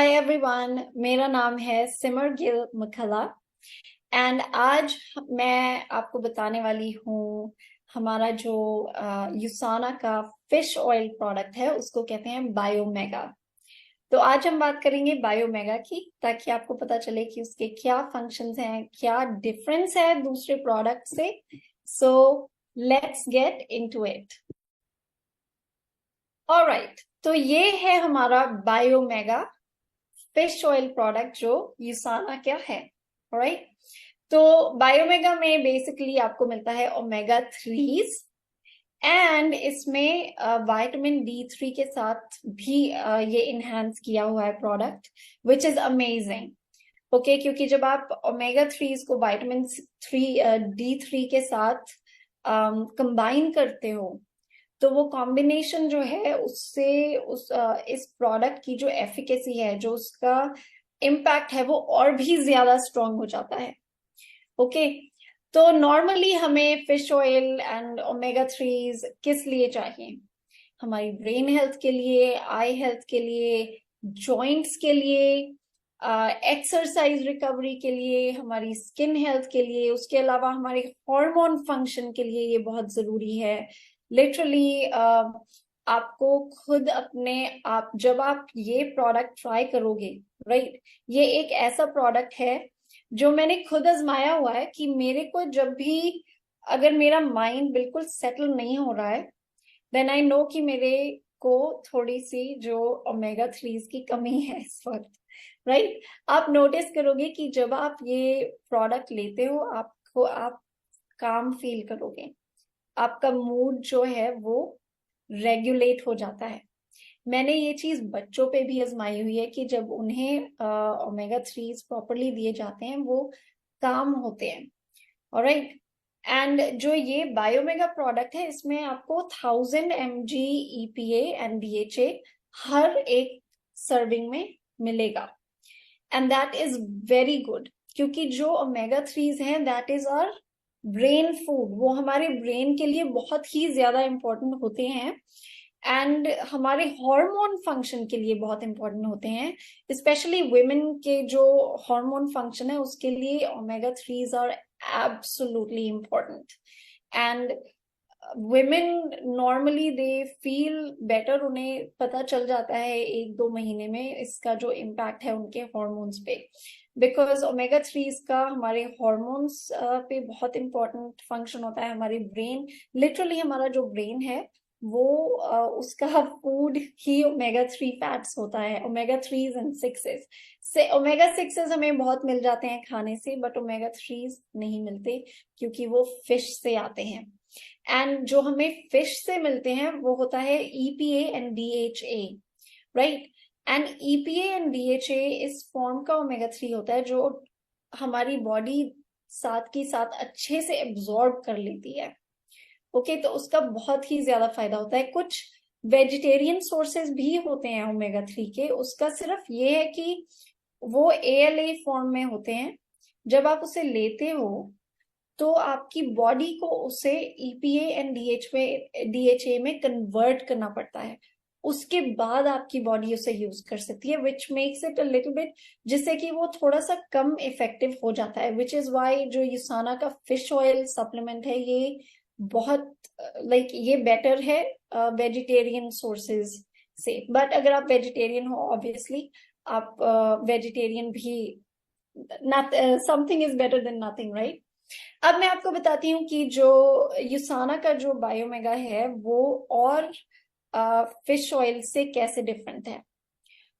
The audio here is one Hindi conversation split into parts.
हाय एवरीवन, मेरा नाम है सिमर गिल मखला एंड आज मैं आपको बताने वाली हूँ हमारा जो यूसाना का फिश ऑयल प्रोडक्ट है उसको कहते हैं बायोमेगा। तो आज हम बात करेंगे बायोमेगा की, ताकि आपको पता चले कि उसके क्या फंक्शंस हैं, क्या डिफरेंस है दूसरे प्रोडक्ट से। So let's get into it. Alright, तो ये है हमारा बायोमेगा फिश ऑयल प्रोडक्ट जो यूसाना क्या है। राइट, तो बायोमेगा में बेसिकली आपको मिलता है ओमेगा थ्रीज एंड इसमें विटामिन D3 के साथ भी ये इनहेंस किया हुआ है product, which is amazing. Okay, क्योंकि जब आप ओमेगा थ्रीज को विटामिन D3 के साथ कंबाइन करते हो तो वो कॉम्बिनेशन जो है उससे इस प्रोडक्ट की जो एफिकेसी है, जो उसका इम्पैक्ट है, वो और भी ज्यादा स्ट्रांग हो जाता है। ओके, तो नॉर्मली हमें fish oil and omega threes किस लिए चाहिए? हमारी ब्रेन हेल्थ के लिए, आई हेल्थ के लिए, जॉइंट्स के लिए, एक्सरसाइज रिकवरी के लिए, हमारी स्किन हेल्थ के लिए, उसके अलावा हमारे हार्मोन फंक्शन के लिए ये बहुत जरूरी है। लिटरली आपको खुद अपने आप जब आप ये प्रोडक्ट ट्राई करोगे, राइट, ये एक ऐसा प्रोडक्ट है जो मैंने खुद आजमाया हुआ है कि मेरे को जब भी अगर मेरा माइंड बिल्कुल सेटल नहीं हो रहा है, देन आई नो कि मेरे को थोड़ी सी जो ओमेगा थ्रीज की कमी है इस वक्त। राइट, आप नोटिस करोगे कि जब आप ये प्रोडक्ट लेते हो आपको आप काम फील करोगे, आपका मूड जो है वो रेगुलेट हो जाता है। मैंने ये चीज बच्चों पे भी आजमाई हुई है कि जब उन्हें ओमेगा थ्रीज प्रॉपरली दिए जाते हैं वो काम होते हैं। ऑलराइट, एंड जो ये बायोमेगा प्रोडक्ट है इसमें आपको 1000 mg EPA एंड DHA हर एक सर्विंग में मिलेगा and that is very good, क्योंकि जो ओमेगा थ्रीज हैं that is our brain food, वो हमारे ब्रेन के लिए बहुत ही ज्यादा इंपॉर्टेंट होते हैं एंड हमारे हार्मोन फंक्शन के लिए बहुत इंपॉर्टेंट होते हैं। स्पेशली वुमेन के जो हार्मोन फंक्शन है उसके लिए omega threes are absolutely important and women normally they feel better, उन्हें पता चल जाता है 1-2 महीने में इसका जो इम्पैक्ट है उनके हॉर्मोन्स पे, बिकॉज ओमेगा थ्रीज का हमारे हॉर्मोन्स पे बहुत इंपॉर्टेंट फंक्शन होता है। हमारे ब्रेन, लिटरली हमारा जो ब्रेन है वो उसका फूड ही ओमेगा थ्री फैट्स होता है, ओमेगा थ्रीज एंड सिक्सेस से। ओमेगा सिक्सेस हमें बहुत मिल जाते हैं खाने से, बट ओमेगा थ्रीज नहीं मिलते क्योंकि वो फिश से आते हैं एंड जो हमें फिश से मिलते हैं वो होता है EPA and DHA। Right, and EPA and DHA इस फॉर्म का ओमेगा थ्री होता है जो हमारी बॉडी साथ के साथ अच्छे से एब्जॉर्ब कर लेती है। ओके, तो उसका बहुत ही ज्यादा फायदा होता है। कुछ वेजिटेरियन सोर्सेज भी होते हैं ओमेगा थ्री के, उसका सिर्फ ये है कि वो ALA फॉर्म में होते हैं। जब आप उसे लेते हो तो आपकी बॉडी को उसे EPA एंड DHA में कन्वर्ट करना पड़ता है, उसके बाद आपकी बॉडी उसे यूज कर सकती है, which makes it a little bit, जिससे कि वो थोड़ा सा कम इफेक्टिव हो जाता है। विच इज वाई जो यूसाना का फिश ऑयल सप्लीमेंट है ये बहुत ये बेटर है वेजिटेरियन सोर्सेज से। बट अगर आप वेजिटेरियन हो ऑब्वियसली आप वेजिटेरियन भी, something is better than nothing, right. अब मैं आपको बताती हूँ कि जो यूसाना का जो बायोमेगा है वो और फिश ऑयल से कैसे डिफरेंट है।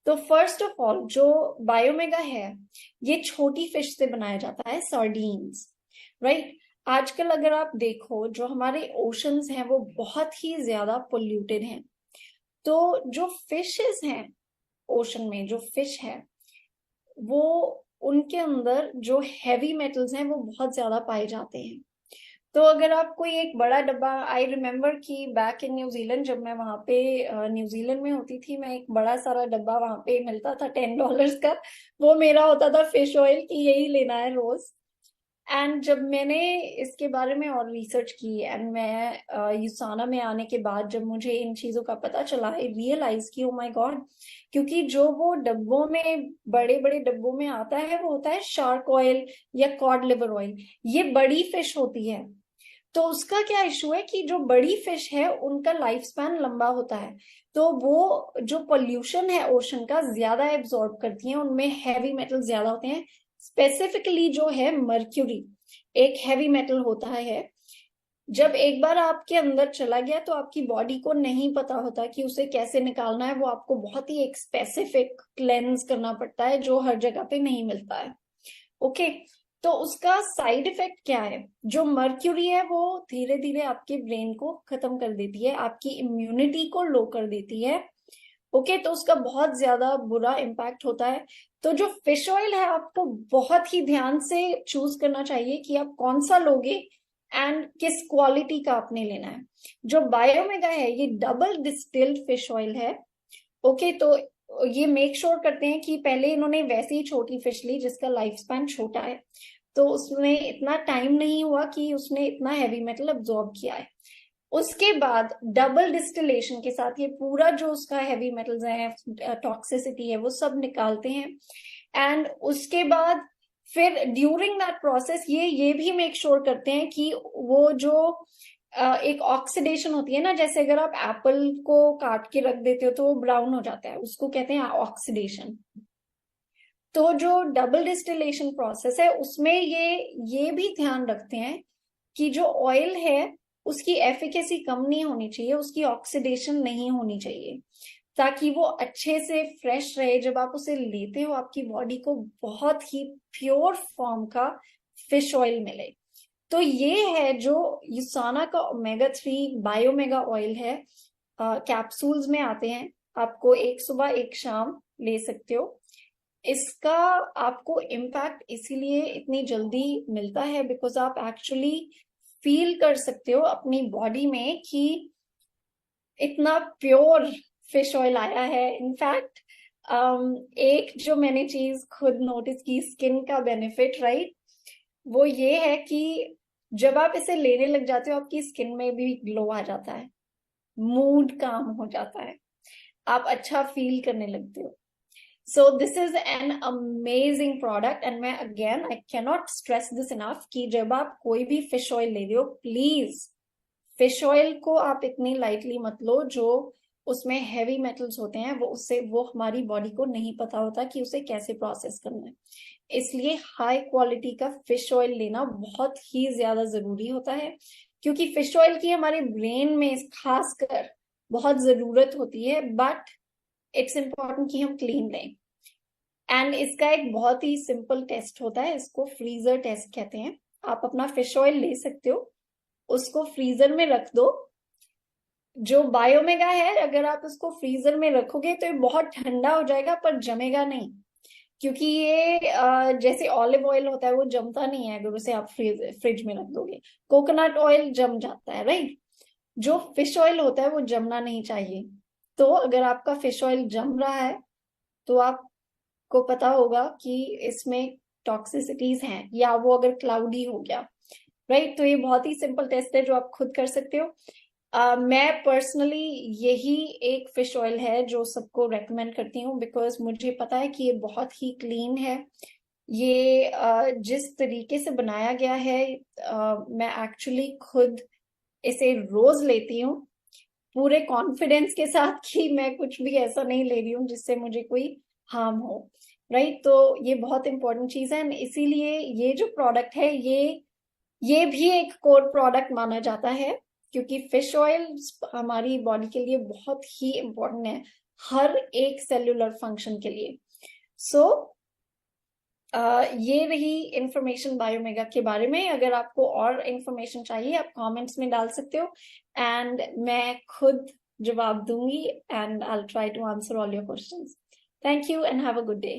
तो फर्स्ट ऑफ ऑल जो बायोमेगा है ये छोटी फिश से बनाया जाता है, सार्डीन्स। राइट, आजकल अगर आप देखो जो हमारे ओशंस हैं वो बहुत ही ज्यादा पोल्यूटेड हैं, तो जो फिशेस हैं ओशन में, जो फिश है वो उनके अंदर जो हैवी मेटल्स हैं वो बहुत ज्यादा पाए जाते हैं। तो अगर आप कोई एक बड़ा डब्बा, आई रिमेम्बर कि बैक इन न्यूजीलैंड जब मैं वहां पे न्यूजीलैंड में होती थी, मैं एक बड़ा सारा डब्बा वहां पे मिलता था $10 का, वो मेरा होता था फिश ऑयल की, यही लेना है रोज। एंड जब मैंने इसके बारे में और रिसर्च की एंड मैं यूसाना में आने के बाद जब मुझे इन चीजों का पता चला, आई रियलाइज की ओ माय गॉड, क्योंकि जो वो डब्बों में, बड़े बड़े डब्बों में आता है, वो होता है शार्क ऑयल या कॉड लिवर ऑयल। ये बड़ी फिश होती है, तो उसका क्या इशू है कि जो बड़ी फिश है उनका लाइफ स्पैन लंबा होता है, तो वो जो पोल्यूशन है ओशन का ज्यादा एब्जॉर्ब करती हैं, उनमें हैवी मेटल ज्यादा होते हैं। स्पेसिफिकली जो है मर्क्यूरी एक हैवी मेटल होता है। जब एक बार आपके अंदर चला गया तो आपकी बॉडी को नहीं पता होता कि उसे कैसे निकालना है, वो आपको बहुत ही एक स्पेसिफिक क्लेंस करना पड़ता है जो हर जगह पे नहीं मिलता है। ओके, तो उसका साइड इफेक्ट क्या है? जो मर्क्यूरी है वो धीरे धीरे आपके ब्रेन को खत्म कर देती है, आपकी इम्यूनिटी को लो कर देती है। ओके, तो उसका बहुत ज्यादा बुरा इम्पैक्ट होता है। तो जो फिश ऑयल है आपको बहुत ही ध्यान से चूज करना चाहिए कि आप कौन सा लोगे एंड किस क्वालिटी का आपने लेना है। जो बायोमेगा है ये डबल डिस्टिल्ड फिश ऑयल है। ओके, तो ये मेक श्योर करते हैं कि पहले इन्होंने वैसी ही छोटी फिश ली जिसका लाइफ स्पैन छोटा है, तो उसमें इतना टाइम नहीं हुआ कि उसने इतना हैवी मेटल अब्सॉर्ब किया है। उसके बाद डबल डिस्टिलेशन के साथ ये पूरा जो उसका हैवी मेटल्स है, टॉक्सिसिटी है, वो सब निकालते हैं। एंड उसके बाद फिर ड्यूरिंग दैट प्रोसेस ये भी मेक श्योर करते हैं कि वो जो एक ऑक्सीडेशन होती है ना, जैसे अगर आप एप्पल को काट के रख देते हो तो वो ब्राउन हो जाता है, उसको कहते हैं ऑक्सीडेशन। तो जो डबल डिस्टिलेशन प्रोसेस है उसमें ये भी ध्यान रखते हैं कि जो ऑयल है उसकी एफिकेसी कम नहीं होनी चाहिए, उसकी ऑक्सीडेशन नहीं होनी चाहिए, ताकि वो अच्छे से फ्रेश रहे। जब आप उसे लेते हो आपकी बॉडी को बहुत ही प्योर फॉर्म का फिश ऑयल मिले। तो ये है जो यूसाना का ओमेगा 3 बायोमेगा ऑयल है। कैप्सूल्स में आते हैं, आपको एक सुबह एक शाम ले सकते हो। इसका आपको इम्पैक्ट इसीलिए इतनी जल्दी मिलता है बिकॉज आप एक्चुअली फील कर सकते हो अपनी बॉडी में कि इतना प्योर फिश ऑयल आया है। इनफैक्ट एक जो मैंने चीज खुद नोटिस की, स्किन का बेनिफिट, राइट, वो ये है कि जब आप इसे लेने लग जाते हो आपकी स्किन में भी ग्लो आ जाता है, मूड काम हो जाता है, आप अच्छा फील करने लगते हो। So this is an amazing product and मैं again I cannot stress this enough कि जब आप कोई भी फिश ऑयल ले रहे हो, प्लीज फिश ऑयल को आप इतनी लाइटली मत लो। जो उसमें हैवी मेटल्स होते हैं वो हमारी बॉडी को नहीं पता होता कि उसे कैसे प्रोसेस करना है, इसलिए हाई क्वालिटी का फिश ऑयल लेना बहुत ही ज्यादा जरूरी होता है, क्योंकि फिश ऑयल की हमारे ब्रेन में खासकर बहुत जरूरत होती है। बट इट्स इम्पोर्टेंट कि हम क्लीन लें। एंड इसका एक बहुत ही सिंपल टेस्ट होता है, इसको फ्रीजर टेस्ट कहते हैं। आप अपना फिश ऑयल ले सकते हो, उसको फ्रीजर में रख दो। जो बायोमेगा है अगर आप उसको फ्रीजर में रखोगे तो ये बहुत ठंडा हो जाएगा पर जमेगा नहीं, क्योंकि ये जैसे ऑलिव ऑयल होता है वो जमता नहीं है अगर उसे आप फ्रिज में रख दोगे। कोकोनट ऑयल जम जाता है, राइट। जो फिश ऑयल होता है वो जमना नहीं चाहिए। तो अगर आपका फिश ऑयल जम रहा है तो आपको पता होगा कि इसमें टॉक्सिसिटीज हैं, या वो अगर क्लाउडी हो गया, राइट। तो ये बहुत ही सिंपल टेस्ट है जो आप खुद कर सकते हो। मैं पर्सनली यही एक फिश ऑयल है जो सबको रेकमेंड करती हूँ, बिकॉज मुझे पता है कि ये बहुत ही क्लीन है। ये जिस तरीके से बनाया गया है, मैं एक्चुअली खुद इसे रोज लेती हूँ पूरे कॉन्फिडेंस के साथ कि मैं कुछ भी ऐसा नहीं ले रही हूँ जिससे मुझे कोई हार्म हो, राइट। तो ये बहुत इंपॉर्टेंट चीज है, इसीलिए ये जो प्रोडक्ट है ये भी एक कोर प्रोडक्ट माना जाता है, क्योंकि फिश ऑयल हमारी बॉडी के लिए बहुत ही इंपॉर्टेंट है हर एक सेल्यूलर फंक्शन के लिए। सो ये रही इंफॉर्मेशन बायोमेगा के बारे में। अगर आपको और इंफॉर्मेशन चाहिए आप कमेंट्स में डाल सकते हो एंड मैं खुद जवाब दूंगी and I will try to answer all your questions. Thank you and have a good day.